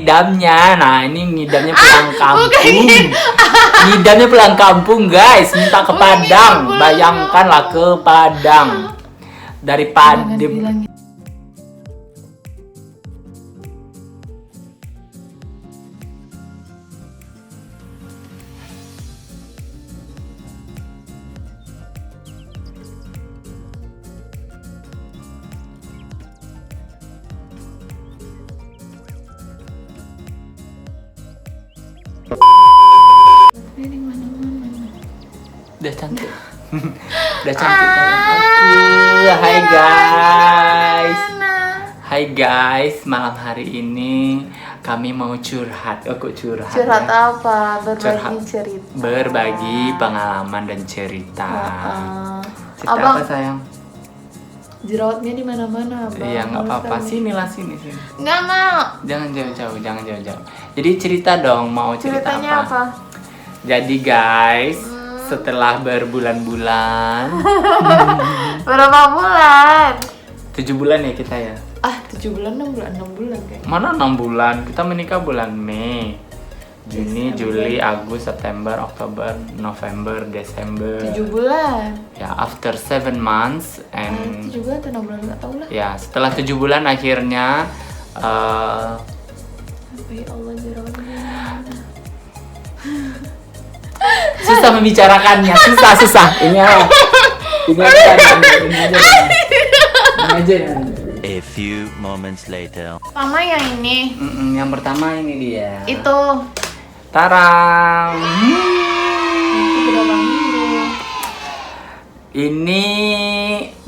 ngidamnya. Nah, ini ngidamnya pulang kampung. Ngidamnya pulang kampung, guys. Minta ke Padang. Bayangkanlah ke Padang. Dari Padang. Udah cantik. Udah cantik banget aku. Hai guys. Hai guys, malam hari ini kami mau curhat. Kok curhat? Curhat ya? apa? Berbagi Curhat. cerita. Berbagi pengalaman dan cerita. Cerita Abang, apa sayang? jerawatnya di mana-mana, Abang. Iya, nggak apa-apa. Sekali. Sini. Nggak mau. Jangan jauh-jauh. Jadi cerita dong, mau cerita Ceritanya apa? Jadi guys, setelah berbulan-bulan, Berapa bulan? 7 bulan ya kita ya. 7 bulan, 6 bulan, 6 bulan kayaknya. Mana 6 bulan? Kita menikah bulan Mei, Juni, Desember. Juli, Agustus, September, Oktober, November, Desember. 7 bulan. Ya, after 7 months and 7 bulan atau 6 bulan, nggak tahu lah. ya setelah 7 bulan akhirnya Ya Allah, jerawatnya. susah membicarakannya, susah. Ini aja. A few moments later. Mama yang ini. Yang pertama ini dia. Itu. Tarang. Itu berapa minggu? Ini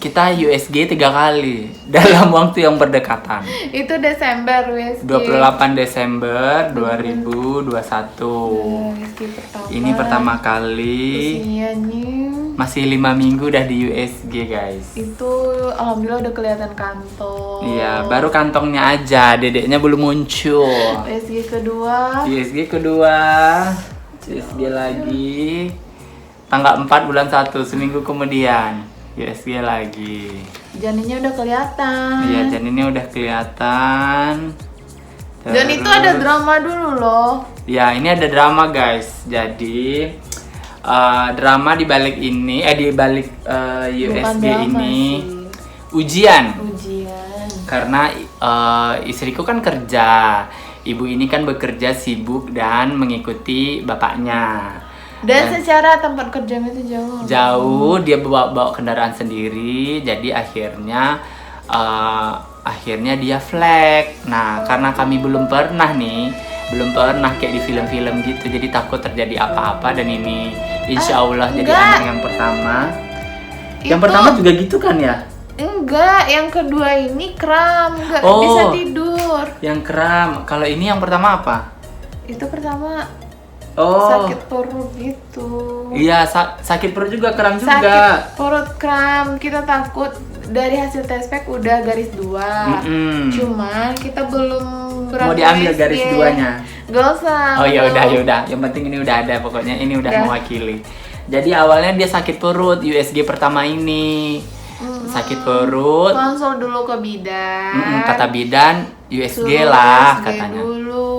kita USG 3 kali dalam waktu yang berdekatan. Itu Desember, WSG. 28 Desember 2021. WSG pertama. Ini pertama kali. Usianya Masih 5 minggu udah di USG guys. itu alhamdulillah udah kelihatan kantong. Iya, baru kantongnya aja, dedeknya belum muncul. USG kedua. USG kedua, USG lagi. Tanggal 4 bulan 1, seminggu kemudian USG lagi. Janinnya udah kelihatan. Iya, janinnya udah kelihatan. Dan itu ada drama dulu loh. Ya, ini ada drama guys. Jadi drama di balik ini, di balik USG drama ini sih. ujian. Karena istriku kan kerja, ibu ini kan bekerja sibuk dan mengikuti bapaknya. Dan secara tempat kerjanya itu jauh. Jauh, dia bawa kendaraan sendiri, jadi akhirnya dia flag. Nah, karena kami belum pernah kayak di film-film gitu, jadi takut terjadi apa-apa. Dan ini insya Allah jadi enggak. anak yang pertama. Yang Itu- pertama juga gitu kan ya? Enggak, yang kedua ini kram, enggak Oh. bisa tidur. Yang kram. Kalau ini yang pertama apa? Itu pertama Oh, sakit perut gitu. iya, sakit perut juga, kram juga. Sakit perut kram, kita takut dari hasil tes pack udah garis 2. Cuman kita belum berani Mau diambil USG. garis 2-nya. Gak usah. Oh ya belum. udah. Yang penting ini udah ada, pokoknya ini udah Udah. mewakili. Jadi awalnya dia sakit perut USG pertama ini. Sakit perut. Konsul dulu ke bidan. Kata bidan USG Suruh lah USG katanya. dulu.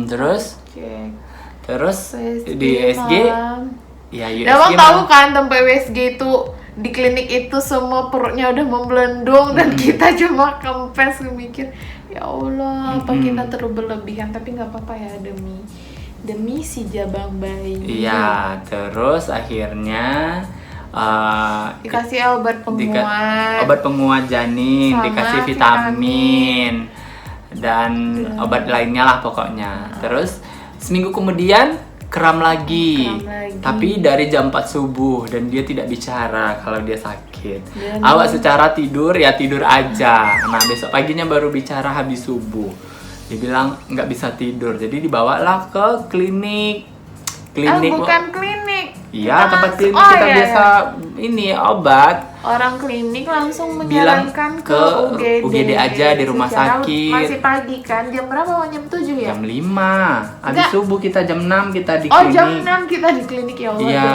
Terus Cek. terus USG di USG malam. ya USG. Dan abang tahu malah. kan tempat USG itu di klinik itu semua perutnya udah membelendung dan kita cuma kempes mikir ya Allah apa kita terlalu berlebihan, tapi nggak apa-apa ya demi si jabang bayi. Iya, terus akhirnya Dikasih obat penguat. obat penguat janin, Sama dikasih vitamin dan obat lainnya lah pokoknya. Terus seminggu kemudian kram lagi. Tapi dari jam 4 subuh dan dia tidak bicara kalau dia sakit. Awak secara tidur ya tidur aja. Nah, besok paginya baru bicara habis subuh. Dia bilang nggak bisa tidur, jadi dibawalah ke klinik. Bukan klinik. Iya, tempat klinik Oh, kita iya, biasa ini obat. Orang klinik langsung Bilang menyarankan ke UGD aja di rumah Secara sakit. Masih pagi kan? Jam berapa? Jam 7 ya? Jam 5. Habis Enggak. subuh kita jam 6 kita di Oh, klinik. jam 6 kita di klinik ya Allah. Iya.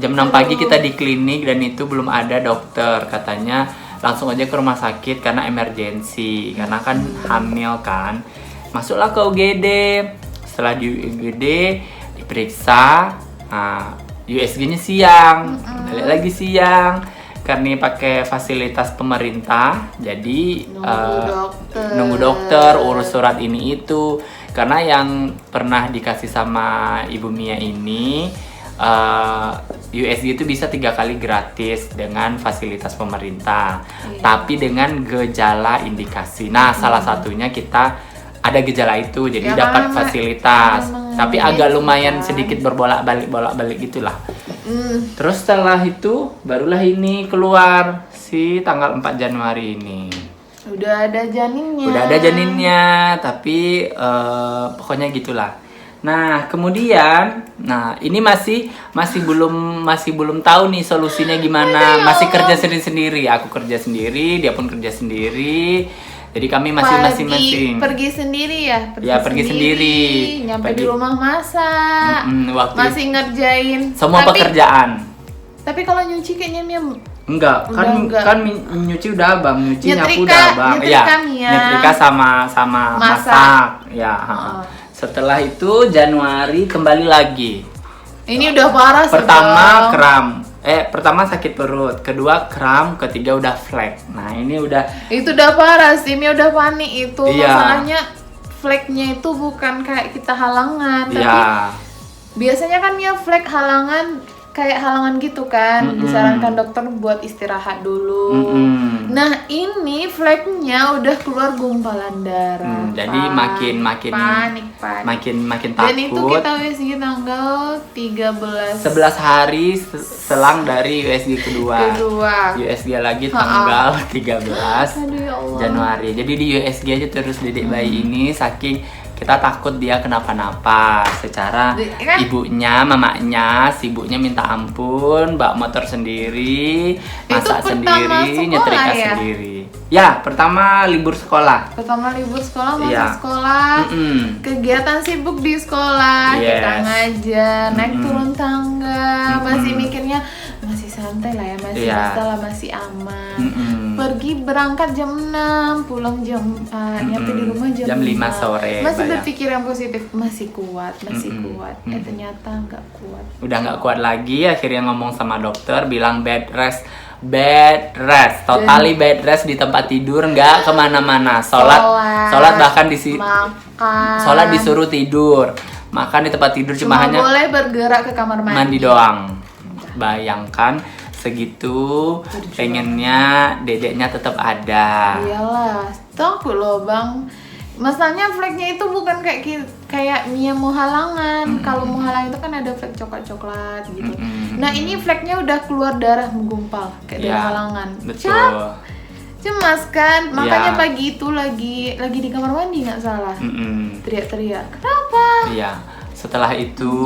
Jam 6 pagi Aduh. kita di klinik dan itu belum ada dokter. Katanya langsung aja ke rumah sakit karena emergensi. Karena kan hamil kan. masuklah ke UGD. Setelah di UGD diperiksa, USG-nya siang, balik lagi siang. Karena pakai fasilitas pemerintah, jadi nunggu dokter, urus surat ini itu. Karena yang pernah dikasih sama Ibu Mia ini, USG itu bisa 3 kali gratis dengan fasilitas pemerintah, tapi dengan gejala indikasi. Nah, salah satunya kita ada gejala itu, jadi dapat fasilitas, tapi agak lumayan sedikit berbolak-balik gitulah. Terus setelah itu barulah ini keluar si tanggal 4 Januari ini. Udah ada janinnya. Udah ada janinnya, tapi pokoknya gitulah. Nah, kemudian, ini masih belum tahu nih solusinya gimana. Masih kerja sendiri-sendiri. Aku kerja sendiri, dia pun kerja sendiri. Jadi kami masing-masing. Pergi sendiri ya? Pergi sendiri. Nyampe di rumah masak. Masih ngerjain semua pekerjaan. Tapi kalau nyuci kayaknya Mia enggak. Kan nyuci udah Abang, nyuci nyapu udah Abang. Nyetrika sama masak. Ya, setelah itu Januari kembali lagi. Ini udah parah sih. Pertama sakit perut, kedua kram, ketiga udah flek. Nah, ini udah itu udah parah sih, Mia udah panik itu. Masalahnya fleknya itu bukan kayak kita halangan, tapi biasanya kan Mia flek halangan kayak halangan gitu kan, disarankan dokter buat istirahat dulu. Nah, ini fleknya udah keluar gumpalan darah. Jadi makin panik. Makin takut. Dan itu kita USG tanggal 13. 11 hari selang dari USG kedua. USG lagi tanggal 13 Januari. Jadi di USG aja terus dedek bayi ini, saking kita takut dia kenapa-napa. Secara ibunya, mamanya, sibuknya minta ampun, bawa motor sendiri, masak sendiri, nyetrika sendiri. Ya, pertama libur sekolah. Masuk sekolah. Kegiatan sibuk di sekolah, kita ngajar, naik turun tangga, masih mikirnya masih santai lah ya, masih masalah, masih aman. Pergi berangkat jam 6, pulang jam 4, nyampe di rumah jam 5 sore. Masih berpikir yang positif, masih kuat. Ternyata nggak kuat. Udah nggak kuat lagi, akhirnya ngomong sama dokter, bilang bed rest, totally bed rest di tempat tidur, nggak kemana-mana. Sholat bahkan sholat disuruh tidur, makan di tempat tidur cuma hanya boleh bergerak ke kamar mandi doang. Bayangkan segitu pengennya dedeknya tetap ada. Iyalah, takut loh Bang. Masalahnya fleknya itu bukan kayak Mia mau halangan. Kalau mau halangan itu kan ada flek coklat gitu. Nah, ini fleknya udah keluar darah menggumpal kayak darah halangan. Betul. Cemas kan, makanya pagi itu lagi di kamar mandi nggak salah. Teriak-teriak. Kenapa? Iya. Setelah itu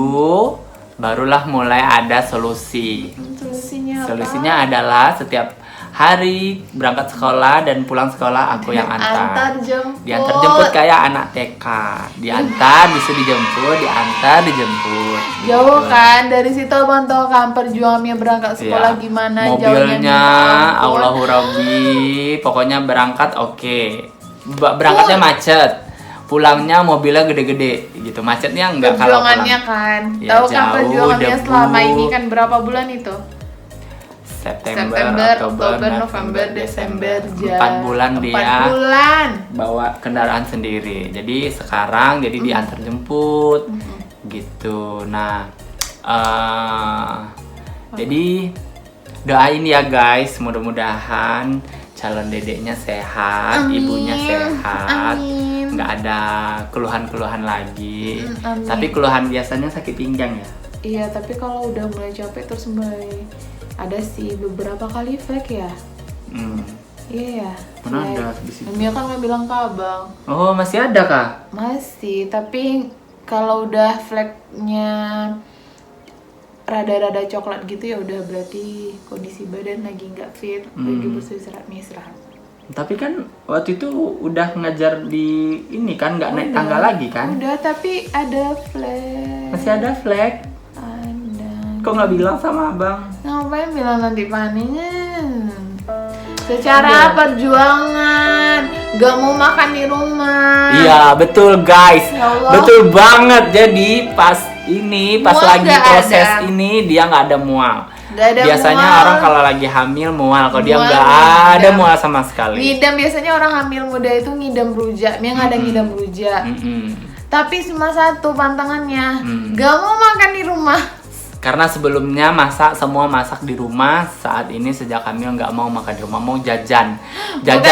barulah mulai ada solusi. Solusinya adalah setiap hari berangkat sekolah dan pulang sekolah aku yang antar. Diantar jemput kayak anak TK. Diantar, disuruh dijemput, dijemput. Jauh kan? Dari situ Abang tahu kan perjuangan Mia berangkat sekolah gimana jauhnya. Mobilnya Allahu Rabbi, pokoknya berangkat berangkatnya macet. Pulangnya mobilnya gede-gede gitu, macetnya enggak kalau pulang. Perjuangannya kan, tahu kan perjuangannya selama ini kan berapa bulan itu? September, Oktober, November, Desember. 4 bulan dia bawa kendaraan sendiri. Jadi sekarang diantar jemput gitu. Nah, jadi doain ya guys, mudah-mudahan calon dedeknya sehat, ibunya sehat, nggak ada keluhan-keluhan lagi. Tapi keluhan biasanya sakit pinggang ya. Iya, tapi kalau udah mulai capek terus mulai ada sih beberapa kali flek ya. Iya ya. Mana ada di situ? Mia kan nggak bilang ke Abang. Oh, masih ada kah? Masih, tapi kalau udah fleknya rada-rada coklat gitu ya udah berarti kondisi badan lagi nggak fit, lagi butuh istirahat. Tapi kan waktu itu udah ngajar di ini kan, nggak naik tangga lagi kan? Udah, tapi ada flek. Masih ada flek? Ada. Kok nggak bilang sama Abang? Ngapain bilang nanti paniknya? Secara perjuangan, gak mau makan di rumah. Iya, betul guys. Ya Allah. Betul banget. Jadi pas Mual lagi nggak proses ada. ini dia nggak ada mual. Gak ada Biasanya mual. orang kalau lagi hamil mual, kalau dia Mual, nggak ada ngidam. mual sama sekali. Ngidam, biasanya orang hamil muda itu ngidam rujak. Mia nggak ada ngidam rujak. Tapi cuma satu pantangannya, gak mau makan di rumah. Karena sebelumnya semua masak di rumah, saat ini sejak hamil nggak mau makan di rumah, mau jajan. Bukan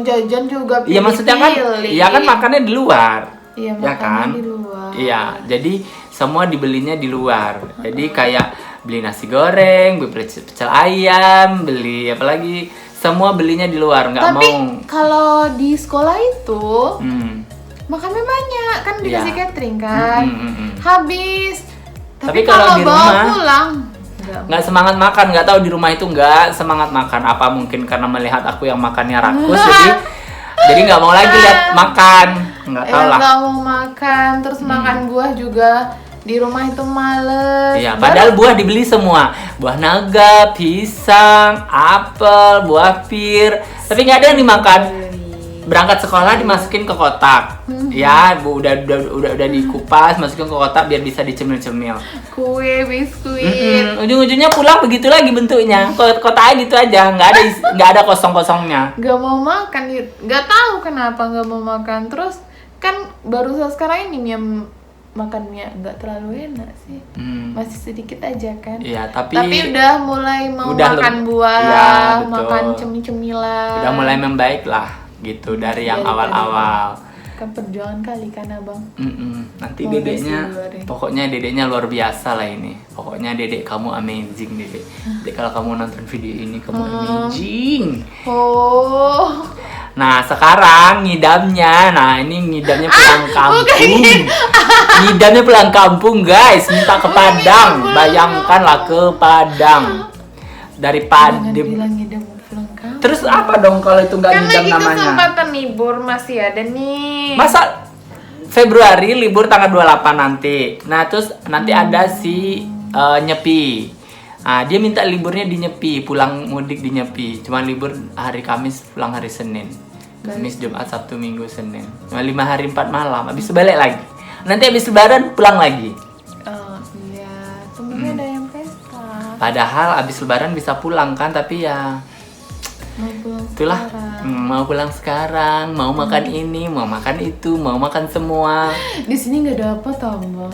jajan juga. Iya maksudnya kan, pilih-pilih. iya kan makannya di luar. Iya, ya makannya kan? di luar. Iya, jadi semua dibelinya di luar. Jadi kayak beli nasi goreng, beli pecel ayam, beli apa lagi, semua belinya di luar, nggak Tapi mau. kalau di sekolah itu makannya banyak kan, dikasih Iya. catering kan, habis. Tapi Tapi kalau kalau di bawa rumah, pulang nggak semangat makan, nggak tahu di rumah itu nggak semangat makan. Apa mungkin karena melihat aku yang makannya rakus, jadi nggak mau lagi lihat makan, nggak tahu lah. nggak mau makan, terus makan buah juga di rumah itu males. Iya, padahal buah dibeli semua. Buah naga, pisang, apel, buah pir. Tapi nggak ada yang dimakan. Berangkat sekolah dimasukin ke kotak. Ya, Bu, udah dikupas, masukin ke kotak biar bisa dicemil-cemil. Kue, biskuit. Ujung-ujungnya pulang begitu lagi bentuknya. Kotaknya gitu aja, nggak ada kosong-kosongnya. Gak mau makan, gak tahu kenapa gak mau makan. Terus kan baru sekarang ini Mia makannya nggak terlalu enak sih, masih sedikit aja kan. Iya, tapi udah mulai mau udah makan buah, iya, betul. makan cemil-cemilan. udah mulai membaik lah gitu dari yang Dari awal-awal. Kan perjuangan kali kan abang. Nanti Mau dedeknya, nasi goreng. pokoknya dedeknya luar biasa lah ini. Pokoknya dedek kamu amazing dedek. Dedek kalau kamu nonton video ini kamu amazing. Oh, Nah sekarang ngidamnya, ini ngidamnya pulang kampung. Ngidamnya pulang kampung guys, minta ke Padang. Bayangkanlah ke Padang. Daripada jangan bilang ngidam pulang kampung. terus apa dong kalau itu nggak Kan ngidam lagi namanya? kesempatan libur masih ada nih. Masa Februari libur tanggal 28 nanti. Nah, terus nanti ada si Nyepi. Nah, dia minta liburnya di Nyepi, pulang mudik di Nyepi. Cuma libur hari Kamis, pulang hari Senin. Kamis, Jumat, Sabtu, Minggu, Senin. Cuma 5 hari 4 malam, habis itu balik lagi. Nanti habis lebaran pulang lagi. Oh iya, sebenarnya ada yang pesta. Padahal habis lebaran bisa pulang kan, tapi ya Mau pulang itulah, sekarang. mau pulang sekarang, mau makan ini, mau makan itu, mau makan semua. Di sini nggak ada apa tambah.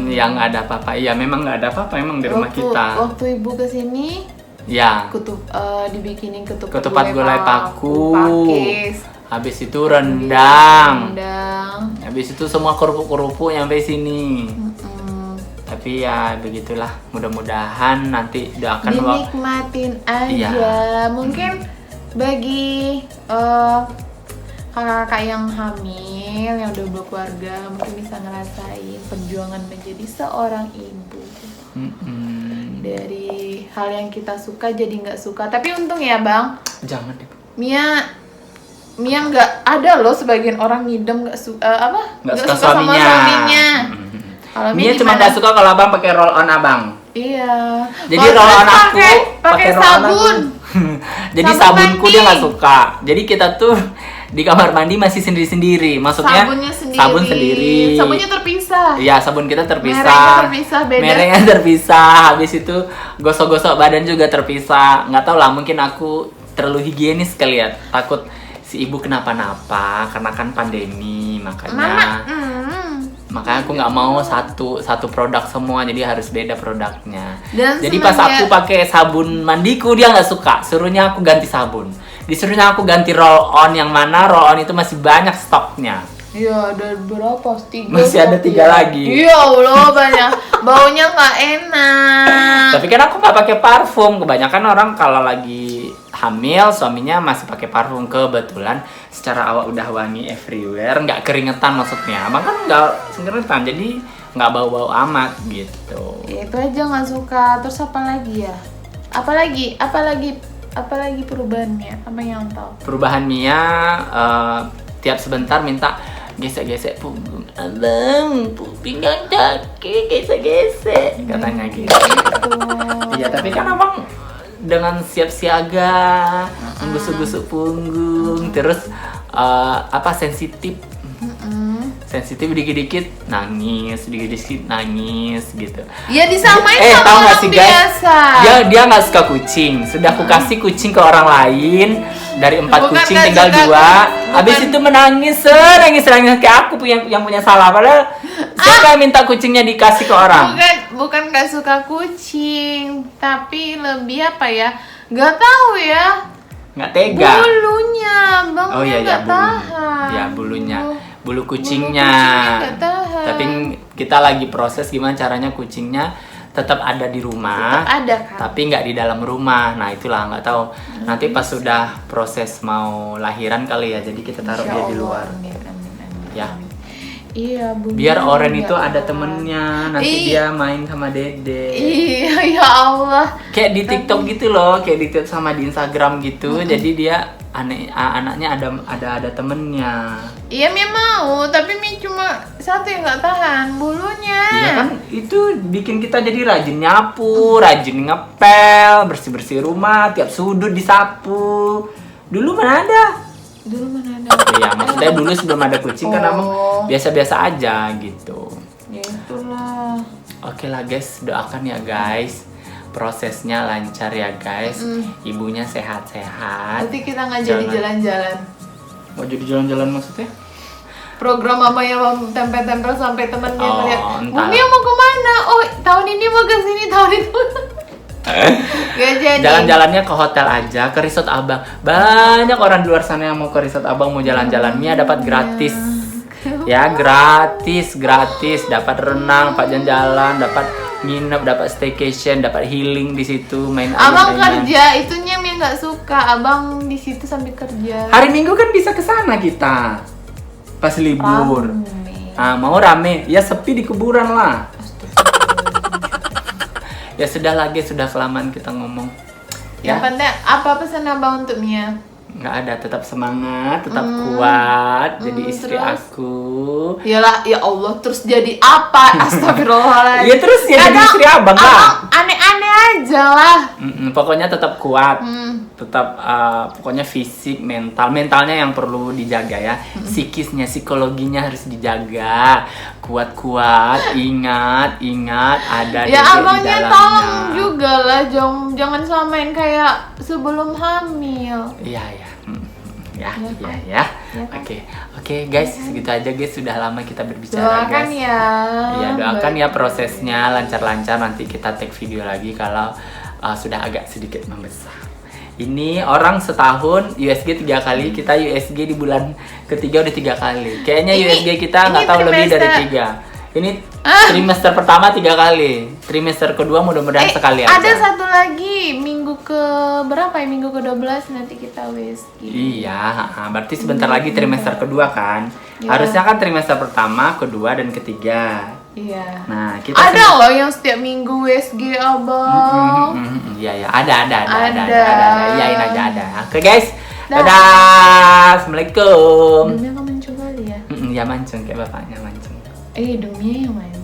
Ya nggak ada apa-apa. Iya memang nggak ada apa-apa emang di rumah kita. Waktu ibu kesini, Ya. dibikinin Ketupat gulai paku. pakis. Habis itu rendang. Rendang. Habis itu semua kerupuk-kerupuk nyampe sini. Mm-mm. Tapi ya begitulah. Mudah-mudahan nanti doakan Dinikmatin aja. Iya. Mungkin bagi kakak-kakak yang hamil, yang udah berkeluarga, mungkin bisa ngerasain perjuangan menjadi seorang ibu. Dari hal yang kita suka jadi nggak suka. Tapi untung ya bang, Jangan deh. Mia nggak ada loh sebagian orang ngidam nggak Nggak suka sama suaminya. Mia Kalau Mia cuma gimana? nggak suka kalau abang pakai roll on abang. Iya. Jadi Kalau roll on terus aku pakai roll on sabun. aku. Jadi Sabun sabunku mandi. dia nggak suka. Jadi kita tuh di kamar mandi masih sendiri-sendiri. Maksudnya Sabunnya sendiri. sabun sendiri. Sabunnya terpisah. Iya, sabun kita terpisah. Mereknya terpisah, beda. Mereknya terpisah. Habis itu gosok-gosok badan juga terpisah. Nggak tahu lah, mungkin aku terlalu higienis kali ya. Takut si ibu kenapa-napa karena kan pandemi, makanya. Makanya aku nggak mau satu produk semua, jadi harus beda produknya. Dan Jadi pas semenjak- aku pakai sabun mandiku dia nggak suka, suruhnya aku ganti sabun. Disuruhnya aku ganti roll on, yang mana roll on itu masih banyak stoknya. Iya, ada berapa? 3. Masih ada 3 lagi. Iya Allah, banyak. Baunya nggak enak. Tapi kan aku nggak pakai parfum. Kebanyakan orang kalau lagi hamil suaminya masih pakai parfum. Kebetulan secara awal udah wangi everywhere, nggak keringetan maksudnya. Abang kan nggak keringetan, jadi nggak bau-bau amat gitu. Ya, itu aja nggak suka. Terus apa lagi ya? Apalagi perubahannya? Apa yang tahu? Perubahan Mia tiap sebentar minta gesek-gesek punggung. Abang, pinggang sakit, gesek-gesek katanya gitu. Iya, tapi kan abang dengan siap siaga, menggusuk-gusuk punggung, terus sensitif. Sensitif dikit-dikit nangis, dikit-dikit nangis gitu. Ya disamain sama tahu nggak orang sih guys? biasa. Dia nggak suka kucing. Sudah aku kasih kucing ke orang lain. Dari 4 Bukan kucing nggak tinggal suka, 2. Habis itu menangis, nangis kayak aku yang punya salah. Padahal siapa yang minta kucingnya dikasih ke orang? Bukan nggak suka kucing, tapi lebih apa ya? Nggak tahu ya. Nggak tega. Bulunya, bang. Oh iya nggak bulunya. tahan. Ya bulunya. Bulu kucingnya kucingnya. nggak tahan. Tapi kita lagi proses gimana caranya kucingnya tetap ada di rumah. Tetap ada kan. Tapi nggak di dalam rumah. Nah itulah nggak tahu. Nanti pas sudah proses mau lahiran kali ya. Jadi kita taruh dia di luar. Amin, amin, amin. Ya. Iya, bulunya Biar Oren nggak itu ada tahan. temennya. Nanti dia main sama Dede. Iya, ya Allah. Kayak di TikTok gitu loh. Kayak di TikTok sama di Instagram gitu. Jadi dia anaknya ada temennya. Iya, Mi mau, tapi Mi cuma satu yang nggak tahan, bulunya. Iya kan itu bikin kita jadi rajin nyapu, rajin ngepel, bersih-bersih rumah, tiap sudut disapu. Dulu mana ada? Dulu mana ada? Iya, maksudnya dulu sebelum ada kucing kan emang biasa-biasa aja gitu. Ya itulah. Oke lah guys, doakan ya guys. Prosesnya lancar ya guys. Ibunya sehat-sehat. Nanti kita nggak jadi jalan-jalan. Mau jadi jalan-jalan maksudnya? Program apa yang tempel-tempel sampai temennya Oh, ngeliat, entah. Bumi mau kemana? Oh, tahun ini mau ke sini, tahun itu. Gak jadi. Jalan-jalannya ke hotel aja, ke Resort Abang. Banyak orang di luar sana yang mau ke Resort Abang, mau jalan-jalan. Mia dapat gratis. Ya, gratis. Dapat renang, dapat jalan-jalan, dapat nginep, dapat staycation, dapat healing di situ, main Abang ayam-ayam. kerja, itunya Mia nggak suka. Abang di situ sambil kerja. Hari Minggu kan bisa ke sana kita. Pas libur. Rame. Ah, mau rame, ya sepi di kuburan lah. Ya sudah lagi, sudah kelamaan kita ngomong. Yang Ya, penting apa pesan Abang untuk Mia? nggak ada, tetap semangat, tetap kuat. Jadi istri terus? aku. Yalah, ya Allah, terus jadi apa? Astagfirullahaladzim. Ya terus ya jadi istri abang lah. Aneh-aneh aja lah. Pokoknya tetap kuat. Hmm. Tetap pokoknya fisik, mentalnya yang perlu dijaga ya. Psikisnya, psikologinya harus dijaga. Kuat-kuat, ingat ada Ya Dede abangnya di tolong dalamnya. juga lah, jangan samain kayak sebelum hamil. Iya ya. Ya. Ya. Oke guys, segitu aja guys, sudah lama kita berbicara Doakan guys. ya. Iya, doakan ya Baik. prosesnya lancar-lancar, nanti kita take video lagi kalau sudah agak sedikit membesar. Ini orang setahun USG 3 kali, kita USG di bulan ketiga udah 3 kali. Kayaknya Ini- USG kita nggak ini tahu lebih dari trimester. 3. Ini trimester pertama 3 kali, trimester kedua mudah-mudahan sekali aja. Ada satu lagi minggu ke berapa ya? Minggu ke-12 nanti kita USG. Iya, berarti sebentar lagi trimester kedua kan? Ya. Harusnya kan trimester pertama, kedua, dan ketiga. Iya. Nah, kita Ada loh yang setiap minggu USG Abang. Iya, ada. Ada. Iyain aja ada. Oke guys, Dah. dadah. Assalamualaikum. Dunia kamu mancung kali ya? Ya mancung kayak bapaknya mancung. Dunia yang mancung.